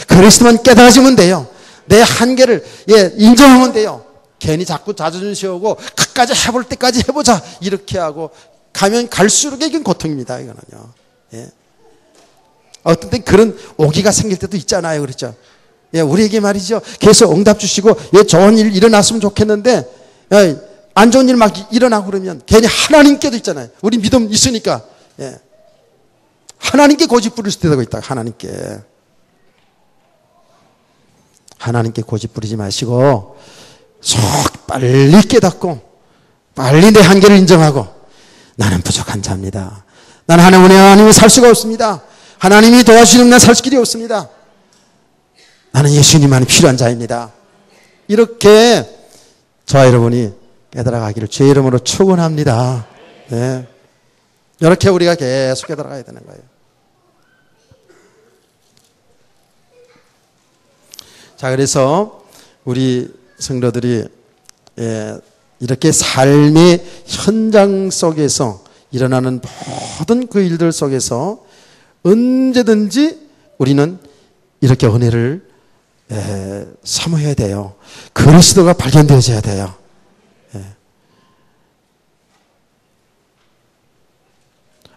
그리스도만 깨달아지면 돼요. 내 한계를 인정하면 돼요. 괜히 자꾸 자존심 세우고 끝까지 해볼 때까지 해보자 이렇게 하고 가면 갈수록 이건 고통입니다. 이거는요. 어떤 때 그런 오기가 생길 때도 있잖아요. 그렇죠? 우리에게 말이죠. 계속 응답 주시고 좋은 일 일어났으면 좋겠는데 안 좋은 일 막 일어나고 그러면 괜히 하나님께도 있잖아요. 우리 믿음 있으니까 하나님께 고집 부릴 수도 있다. 하나님께 고집 부리지 마시고 속 빨리 깨닫고 빨리 내 한계를 인정하고 나는 부족한 자입니다. 나는 하나님이 살 수가 없습니다. 하나님이 도와주시는 날 살 길이 없습니다. 나는 예수님만이 필요한 자입니다. 이렇게 저와 여러분이 깨달아가기를 주의 이름으로 축원합니다. 이렇게 우리가 계속 깨달아가야 되는 거예요. 자, 그래서 우리 성도들이 이렇게 삶의 현장 속에서 일어나는 모든 그 일들 속에서 언제든지 우리는 이렇게 은혜를 사모해야 돼요. 그리스도가 발견되어져야 돼요.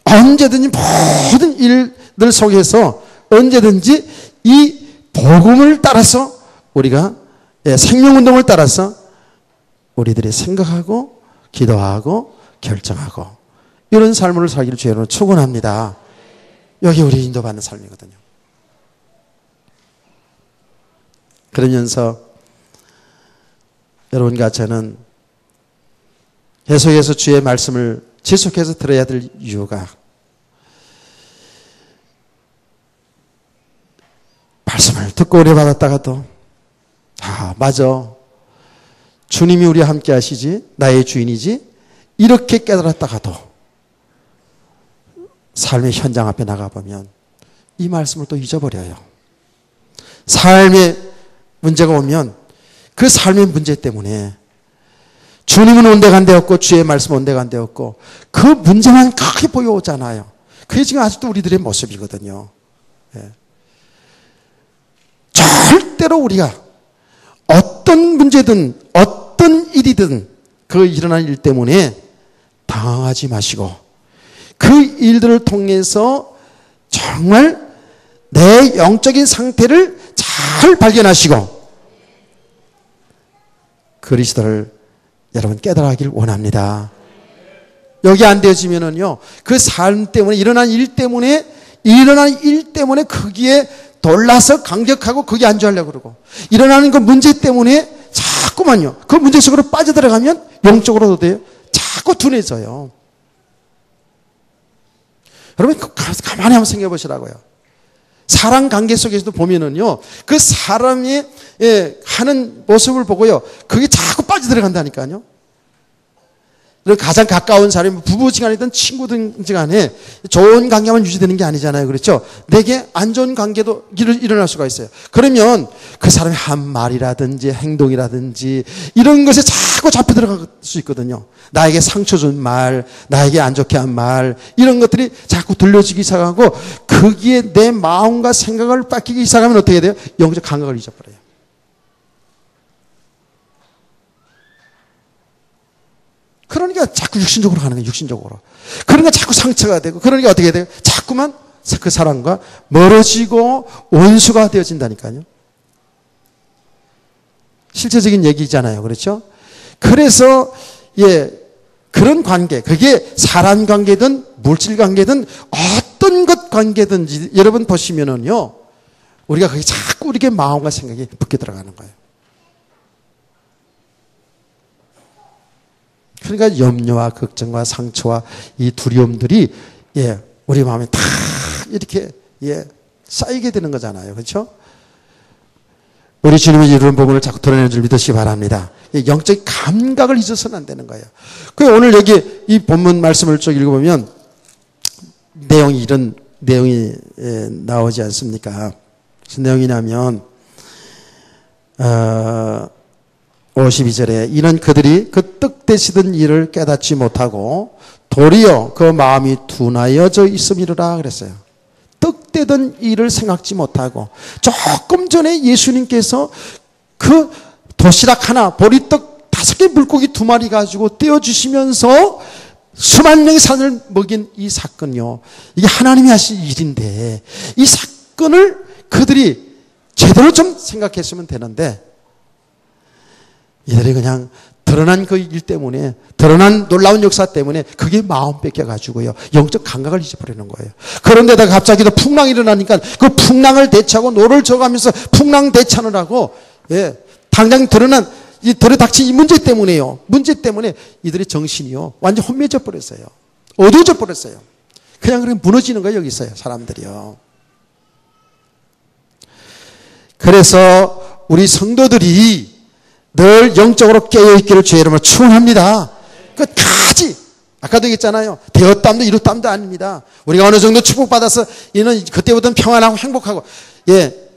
언제든지 모든 일들 속에서 언제든지 이 복음을 따라서 우리가 생명운동을 따라서 우리들이 생각하고 기도하고 결정하고 이런 삶을 살기를 주의로 축원합니다. 여기 우리 인도받는 삶이거든요. 그러면서 여러분과 저는 계속해서 주의 말씀을 지속해서 들어야 될 이유가 말씀을 듣고 오래 받았다가도 맞아. 주님이 우리와 함께 하시지 나의 주인이지 이렇게 깨달았다가도 삶의 현장 앞에 나가보면 이 말씀을 또 잊어버려요. 삶의 문제가 오면 그 삶의 문제 때문에 주님은 온데간데 없고 주의 말씀은 온데간데 없고 그 문제만 크게 보여오잖아요. 그게 지금 아직도 우리들의 모습이거든요. 절대로 우리가 어떤 문제든 어떤 일이든 그 일어난 일 때문에 당황하지 마시고 그 일들을 통해서 정말 내 영적인 상태를 잘 발견하시고 그리스도를 여러분 깨달아가길 원합니다. 여기 안 되어지면은요, 그 삶 때문에 일어난 일 때문에 거기에 놀라서 강력하고 거기에 안주하려고 그러고 일어나는 그 문제 때문에 자꾸만요 그 문제 속으로 빠져들어가면 영적으로도 돼요. 자꾸 둔해져요. 여러분 가만히 한번 생각해 보시라고요. 사람 관계 속에서도 보면은요 그 사람이 하는 모습을 보고요 그게 자꾸 빠져들어간다니까요. 가장 가까운 사람이 부부지간이든 친구든지 간에 좋은 관계만 유지되는 게 아니잖아요. 그렇죠? 내게 안 좋은 관계도 일어날 수가 있어요. 그러면 그 사람의 한 말이라든지 행동이라든지 이런 것에 자꾸 잡혀 들어갈 수 있거든요. 나에게 상처 준 말, 나에게 안 좋게 한 말 이런 것들이 자꾸 들려지기 시작하고 거기에 내 마음과 생각을 뺏기기 시작하면 어떻게 돼요? 영적 감각을 잊어버려요. 그러니까 자꾸 육신적으로 가는 거예요. 육신적으로. 그러니까 자꾸 상처가 되고 그러니까 어떻게 돼요? 자꾸만 그 사람과 멀어지고 원수가 되어진다니까요. 실제적인 얘기잖아요. 그렇죠? 그래서 그런 관계, 그게 사람 관계든 물질 관계든 어떤 것 관계든지 여러분 보시면은요. 우리가 거기 자꾸 우리의 마음과 생각이 붙게 들어가는 거예요. 그러니까 염려와 걱정과 상처와 이 두려움들이 우리 마음에 다 이렇게 쌓이게 되는 거잖아요. 그렇죠? 우리 주님이 이런 부분을 자꾸 드러내는 줄 믿으시기 바랍니다. 영적 감각을 잊어서는 안 되는 거예요. 그 오늘 여기 이 본문 말씀을 쭉 읽어보면 내용이 이런 내용이 나오지 않습니까? 무슨 내용이냐면 52절에 이는 그들이 그 뜻되시던 일을 깨닫지 못하고 도리어 그 마음이 둔하여져 있음이로라 그랬어요. 뜻되던 일을 생각지 못하고 조금 전에 예수님께서 그 도시락 하나 보리떡 5개 물고기 2마리 가지고 떼어주시면서 수만 명의 산을 먹인 이 사건요. 이게 하나님이 하신 일인데 이 사건을 그들이 제대로 좀 생각했으면 되는데 이들이 그냥 드러난 그 일 때문에 드러난 놀라운 역사 때문에 그게 마음 뺏겨가지고요. 영적 감각을 잊어버리는 거예요. 그런데다가 갑자기 또 풍랑이 일어나니까 그 풍랑을 대처하고 노를 져가면서 풍랑 대처를 하고 당장 드러난 이 들이닥친 이 문제 때문에요. 문제 때문에 이들의 정신이요. 완전 혼미해져 버렸어요. 어두워져 버렸어요. 그냥 그렇게 무너지는 거예요. 여기 있어요. 사람들이요. 그래서 우리 성도들이 늘 영적으로 깨어있기를 주의 이름으로 축원합니다. 끝까지 아까도 얘기했잖아요. 되었담도 이뤘담도 아닙니다. 우리가 어느 정도 축복받아서 이는 그때보다는 평안하고 행복하고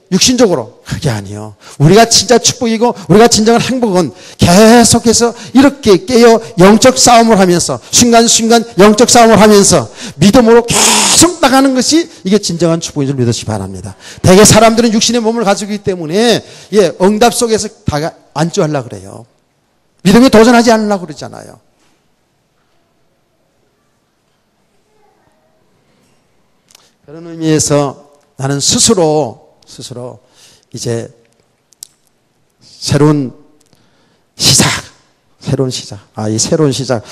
육신적으로 그게 아니에요. 우리가 진짜 축복이고 우리가 진정한 행복은 계속해서 이렇게 깨어 영적 싸움을 하면서 순간순간 영적 싸움을 하면서 믿음으로 계속 나가는 것이 이게 진정한 축복인 줄 믿으시기 바랍니다. 대개 사람들은 육신의 몸을 가지고 있기 때문에 응답 속에서 다 안주하려고 그래요. 믿음에 도전하지 않으려고 그러잖아요. 그런 의미에서 나는 스스로 이제 새로운 시작. 이 새로운 시작.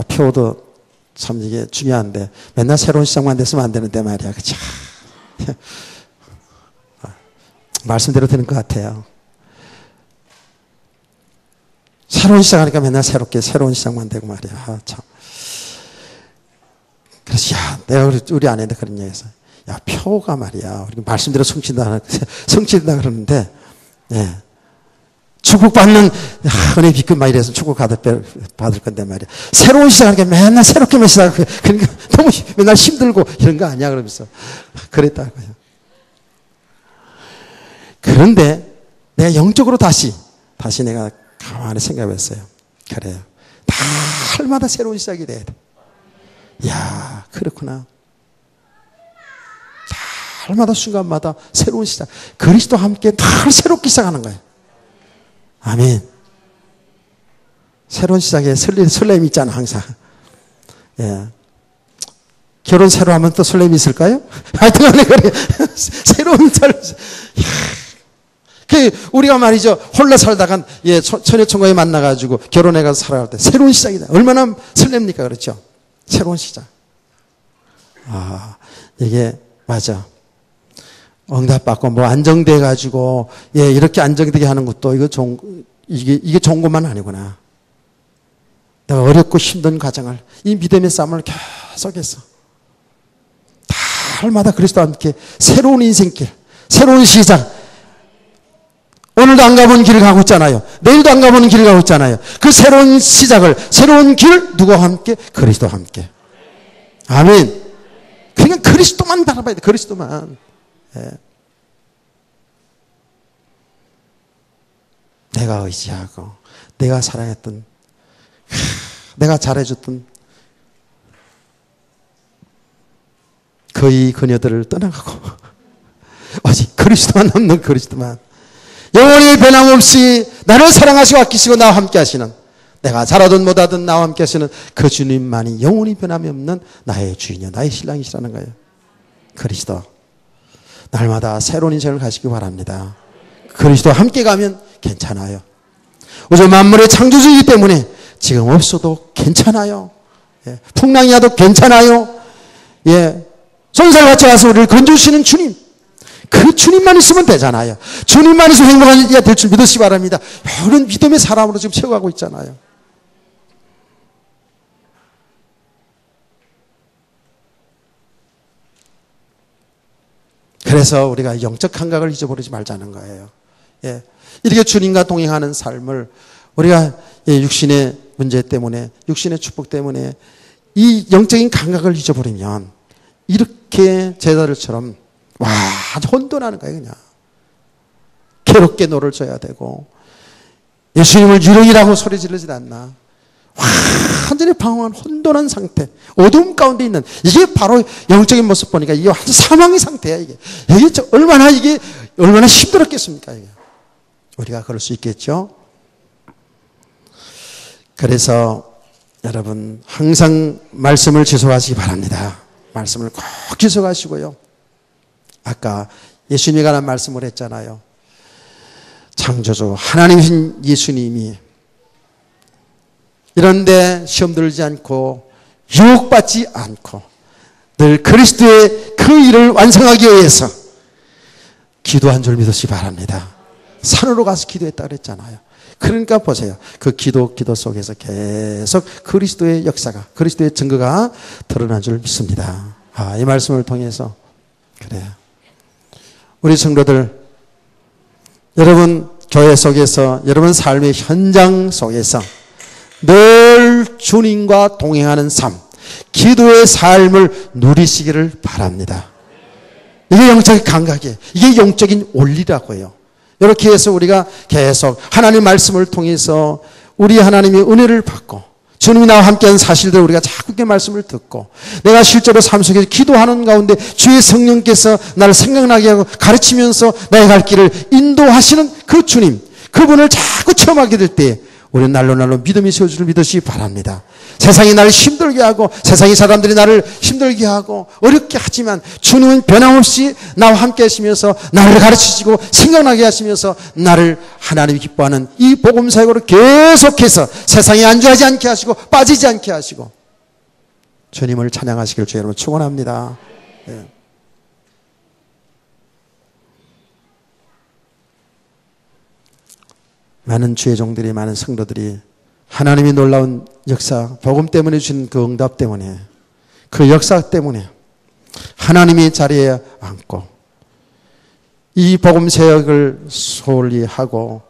표도 참 이게 중요한데 맨날 새로운 시작만 됐으면 안 되는데 말이야. 그치? 말씀대로 되는 것 같아요. 새로운 시작하니까 맨날 새로운 시작만 되고 말이야. 참. 그래서 내가 우리 아내한테 그런 얘기 했어요. 표가 말이야. 우리 말씀대로 성취된다 그러는데, 축복받는, 은혜 비급 막 이래서 축복 받을 건데 말이야. 새로운 시작하니까 맨날 새롭게만 시작하고, 그러니까 너무 맨날 힘들고 이런 거 아니야. 그러면서. 그랬다고요. 그런데 내가 영적으로 다시 내가 가만히 생각했어요. 그래요. 날마다 새로운 시작이 돼야 돼. 이야, 그렇구나. 날마다 순간마다 새로운 시작. 그리스도와 함께 늘 새롭게 시작하는 거예요. 아멘. 새로운 시작에 설렘이 있잖아, 항상. 결혼 새로 하면 또 설렘이 있을까요? 하여튼 간에 그래. 새로운 설렘. 우리가 말이죠. 홀로 살다가 처녀총각이 만나가지고 결혼해가서 살아갈 때 새로운 시작이다. 얼마나 설렙니까? 그렇죠? 새로운 시작. 이게 맞아. 응답받고 안정돼가지고 이렇게 안정되게 하는 것도 이게 좋은 것만 아니구나. 내가 어렵고 힘든 과정을 이 믿음의 싸움을 계속해서 달마다 그리스도와 함께 새로운 인생길, 새로운 시작. 오늘도 안 가본 길을 가고 있잖아요. 내일도 안 가보는 길을 가고 있잖아요. 그 새로운 시작을, 새로운 길 누구와 함께? 그리스도와 함께. 아멘. 그러니까 그리스도만 바라봐야 돼. 그리스도만. 내가 의지하고 내가 사랑했던 내가 잘해줬던 그녀들을 떠나가고 오직 그리스도만 남는 그리스도만 영원히 변함없이 나를 사랑하시고 아끼시고 나와 함께 하시는 내가 잘하든 못하든 나와 함께 하시는 그 주님만이 영원히 변함이 없는 나의 주인이요 나의 신랑이시라는 거예요. 그리스도 날마다 새로운 인생을 가시기 바랍니다. 그리스도와 함께 가면 괜찮아요. 우주 만물의 창조주이기 때문에 지금 없어도 괜찮아요. 풍랑이 와도 괜찮아요. 손살같이 와서 우리를 건져주시는 주님. 그 주님만 있으면 되잖아요. 주님만 있으면 행복한 이가 될 줄 믿으시기 바랍니다. 이런 믿음의 사람으로 지금 채워가고 있잖아요. 그래서 우리가 영적 감각을 잊어버리지 말자는 거예요. 예. 이렇게 주님과 동행하는 삶을 우리가 육신의 문제 때문에, 육신의 축복 때문에 이 영적인 감각을 잊어버리면 이렇게 제자들처럼 와, 아주 혼돈하는 거예요, 그냥. 괴롭게 노를 져야 되고, 예수님을 유령이라고 소리 지르지 않나. 완전히 방황한 혼돈한 상태, 어두움 가운데 있는, 이게 바로 영적인 모습 보니까 이게 완전 사망의 상태야, 이게. 이게 얼마나 힘들었겠습니까, 이게. 우리가 그럴 수 있겠죠? 그래서 여러분, 항상 말씀을 지속하시기 바랍니다. 말씀을 꼭 지속하시고요. 아까 예수님에 관한 말씀을 했잖아요. 창조주 하나님이신 예수님이 이런데 시험 들지 않고 유혹받지 않고 늘 그리스도의 그 일을 완성하기 위해서 기도한 줄 믿으시기 바랍니다. 산으로 가서 기도했다 그랬잖아요. 그러니까 보세요. 그 기도 속에서 계속 그리스도의 역사가, 그리스도의 증거가 드러난 줄 믿습니다. 이 말씀을 통해서 그래요. 우리 성도들, 여러분 교회 속에서, 여러분 삶의 현장 속에서 늘 주님과 동행하는 삶, 기도의 삶을 누리시기를 바랍니다. 이게 영적인 감각이에요. 이게 영적인 원리라고 해요. 이렇게 해서 우리가 계속 하나님 말씀을 통해서 우리 하나님의 은혜를 받고 주님이 나와 함께한 사실들 우리가 자꾸 그 말씀을 듣고 내가 실제로 삶 속에서 기도하는 가운데 주의 성령께서 나를 생각나게 하고 가르치면서 나의 갈 길을 인도하시는 그 주님, 그분을 자꾸 체험하게 될 때 우리는 날로 믿음이 세워주를 믿으시기 바랍니다. 세상이 나를 힘들게 하고 세상의 사람들이 나를 힘들게 하고 어렵게 하지만 주님은 변함없이 나와 함께 하시면서 나를 가르치시고 생각나게 하시면서 나를 하나님이 기뻐하는 이 복음 사역으로 계속해서 세상에 안주하지 않게 하시고 빠지지 않게 하시고 주님을 찬양하시길 주의 이름으로 축원합니다. 네. 많은 주의 종들이, 많은 성도들이 하나님이 놀라운 역사, 복음 때문에 주신 그 응답 때문에, 그 역사 때문에 하나님이 자리에 앉고 이 복음 사역을 소홀히 하고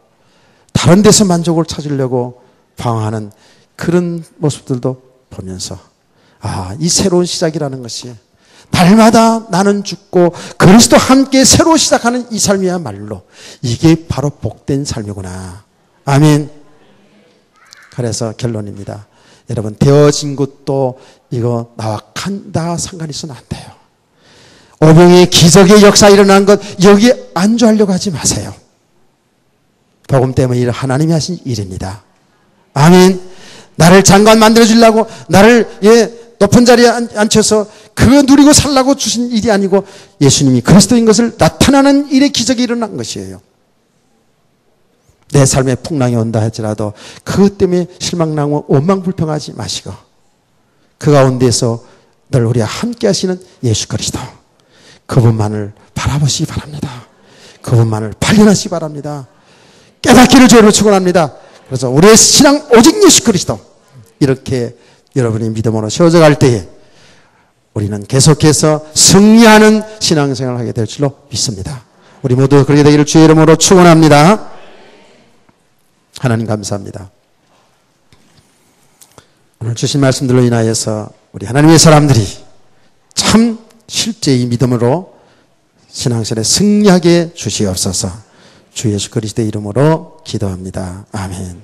다른 데서 만족을 찾으려고 방황하는 그런 모습들도 보면서 이 새로운 시작이라는 것이 날마다 나는 죽고 그리스도 함께 새로 시작하는 이 삶이야말로 이게 바로 복된 삶이구나. 아멘. 그래서 결론입니다. 여러분, 되어진 것도 이거 나와 상관이 있어는 안 돼요. 오병이의 기적의 역사 일어난 것 여기에 안주하려고 하지 마세요. 복음 때문에 일 하나님이 하신 일입니다. 아멘. 나를 장관 만들어주려고 나를 높은 자리에 앉혀서 그거 누리고 살라고 주신 일이 아니고 예수님이 그리스도인 것을 나타나는 일의 기적이 일어난 것이에요. 내 삶에 풍랑이 온다 할지라도 그것 때문에 실망나고 원망불평하지 마시고 그 가운데서 늘 우리와 함께 하시는 예수 그리스도, 그분만을 바라보시기 바랍니다. 그분만을 발견하시기 바랍니다. 깨닫기를 주로 축원합니다. 그래서 우리의 신앙 오직 예수 그리스도, 이렇게 여러분이 믿음으로 세워져 갈 때에 우리는 계속해서 승리하는 신앙생활을 하게 될 줄로 믿습니다. 우리 모두 그렇게 되기를 주의 이름으로 축원합니다. 하나님 감사합니다. 오늘 주신 말씀들로 인하여서 우리 하나님의 사람들이 참 실제 이 믿음으로 신앙생활에 승리하게 주시옵소서. 주 예수 그리스도의 이름으로 기도합니다. 아멘.